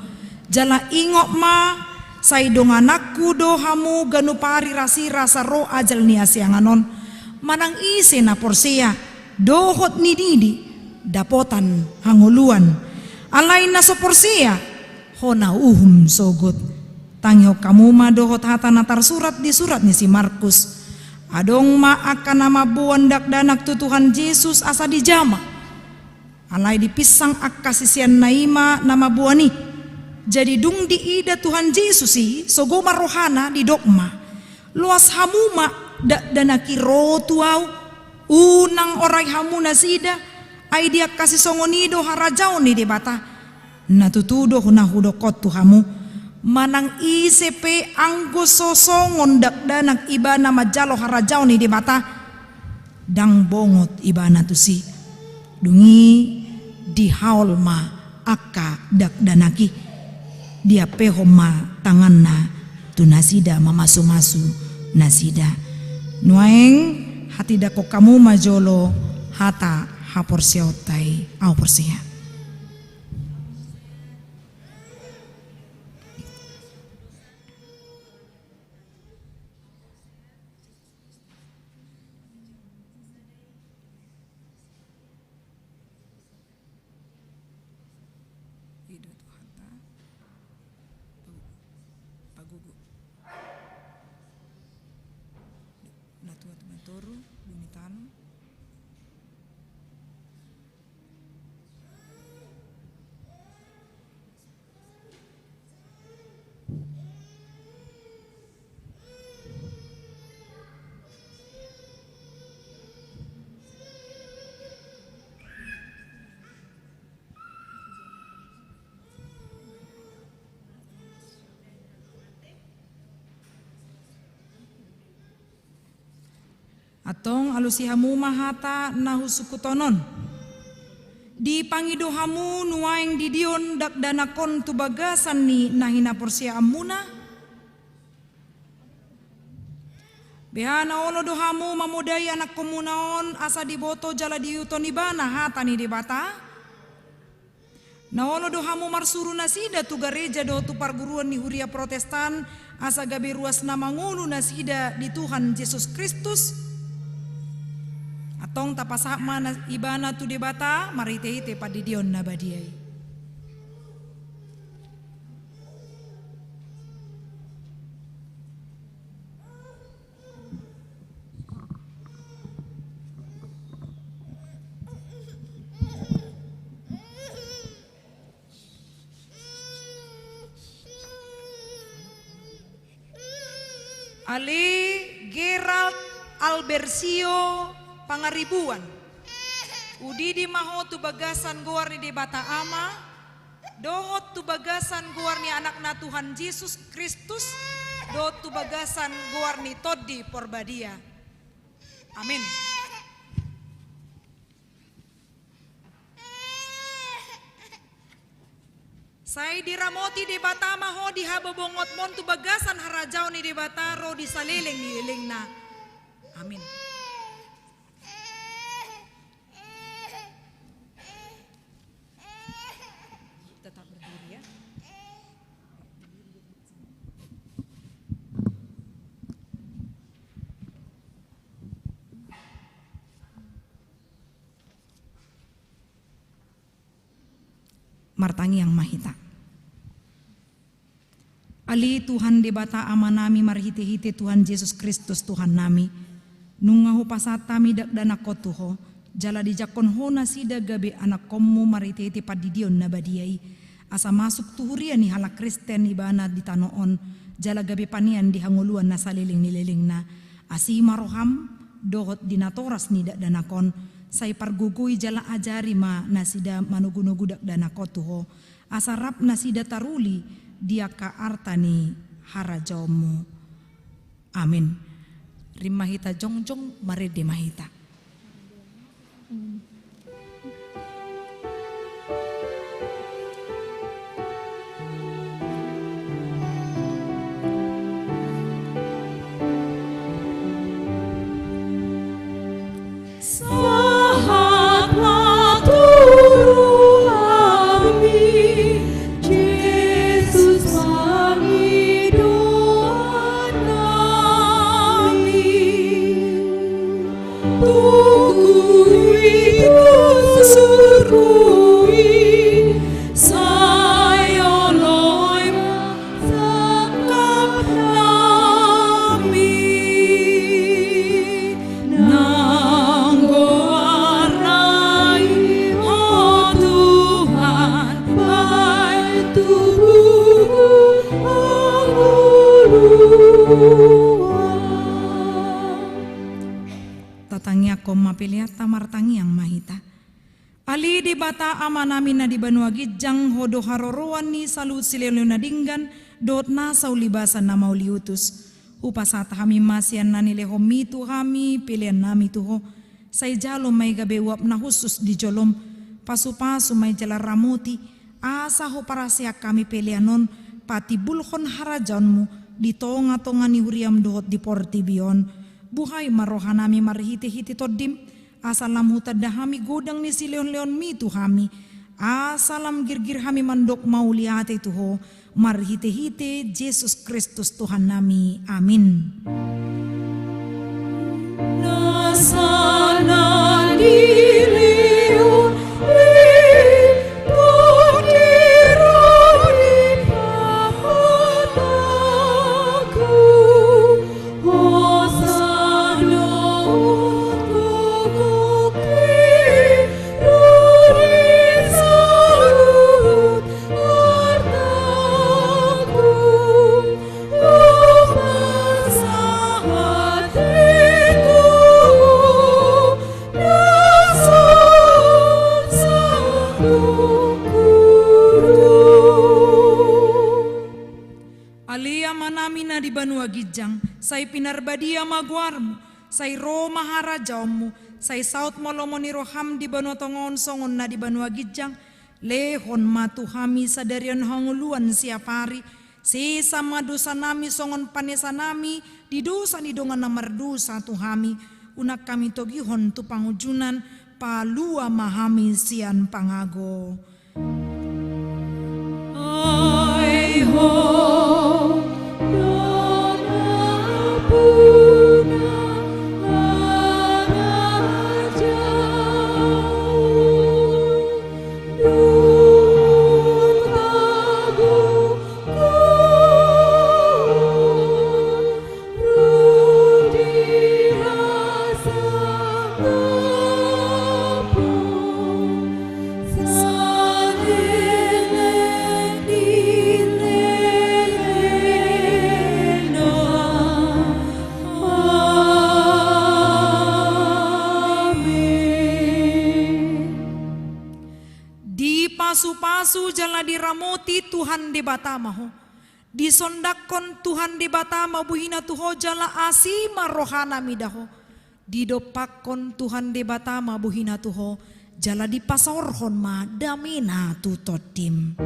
jala ingok ma saidong anakku do hamu ganupari rasi rasa ro ajal ni asianganon manang ise na porsia dohot ni didi dapotan hanguluan alay na soporsia hona sogot tangyo kamu ma dohot hata natar surat di surat ni si Markus adong ma akan nama buan dak danak tu Tuhan Yesus asa di jama alay di pisang akkasisian naima nama buani jadi dung di ida Tuhan Yesus si sogoma rohana di dokma luas hamuma dak danaki rotuau unang oray hamu nasida ay dia kasih songonido harajau ni debata natutudo hunahudo kotu hamu manang ICP anggo sosongon dak danak ibana majalo harajau ni debata dang bongot ibana tu si dungi di haul ma akka dak danaki dia pehoma tanganna tu nasida mamasu-masu nasida nuaeng hati dako kamu majolo hata haporsiotai au porsia Atong alusihamu mahata nahusukutonon. Di pangidohamu nuaeng didion dakdanakon tu bagasan ni nahina porsia amuna. Behana olo dohamu mamudai anak komunaon asa diboto jala diuto ni bana hata ni debata. Naolo dohamu marsuru nasida tu gereja do tu parguruan ni huria Protestan asa gabe ruas nama ngulu nasida di Tuhan Yesus Kristus. Atong tapasama na ibana tu debata marite-ite padidion na badiay. Ali Gerald Albersio Pangaribuan Udidi maho tu bagasan guar ni debata ama dohot tu bagasan guar ni anak na Tuhan Yesus Kristus do tu bagasan guar ni Toddi Porbadia. Amin. Sai diramoti debata maho di habobongot mon tu bagasan harajau ni debata ro di saliling ni iling na. Amin. Tetap berdiri ya. Martangi yang mahita. Ali Tuhan debata amanami marhite-hite Tuhan Yesus Kristus Tuhan nami. Nungahu pasatami dakdana kotuho. Jala dijakon hona sida gabe anak komu marhite-hite padidion nabadiai. Asa masuk tuhuria ni hala Kristen ibana di tanoon. Jala gabe panian di hanguluan na saliling nililing na. Asi maroham dohot dinatoras ni dakdanakon. Say pargugui jala ajari ma nasida manugunugu dakdana kotuho. Asarap nasida taruli dia ka artani harajomu. Amin. Rimahita jongjong marede mahita. Sahatlah turu kami, Yesus panghidupan kami. Tukui surui, sayoloi sakap nami. Nanggo arai, oh Tuhan, baik tubuh Tatangi ako mapiliat tamartangi yang mahita. Ali di bata amanami na di banua gijang hodo haroroan ni salut silelo na dinggan dot nasa ulibasan na mauliutus. Upasata kami masyan na nileho mitu kami pilihan nami tuho. Say jalo may gabe wap na husus di jolom. Pasu-pasu may jala ramuti. Asa ho para siya kami pilihanon pati bulhon harajanmu di tonga-tonga ni huriam dohot di portibion. Buhay marohanami marhiti-hiti todim. Asalam hutad dahami godang ni si leon-leon mitu kami. Asalam girgir kami mandok maulihati tuho. Marhiti-hiti Yesus Kristus Tuhan nami. Amin. Nasana diriu Alia manami na di banua gijang, say pinarbadia magwarmo, sai ro mahara jaumu, sai saut molomoni roham di banua tongon songon na di banua gijang, lehon matu hami sadarian hanguluan siap hari, si sama dosa nami songon panesa nami, di dosa ni dongan namar dosa tu hami, unak kami togihon tu pangujunan, palua mahami sian pangago. Ai ho dona puna ara jauh dut tabu rudi rasa pasu-pasu jala diramoti Tuhan di batamaho, disondakon Tuhan di batama buhina tuho jala asima rohana midaho, didopakon Tuhan di batama buhina tuho jala dipasorhon ma damina tutotim.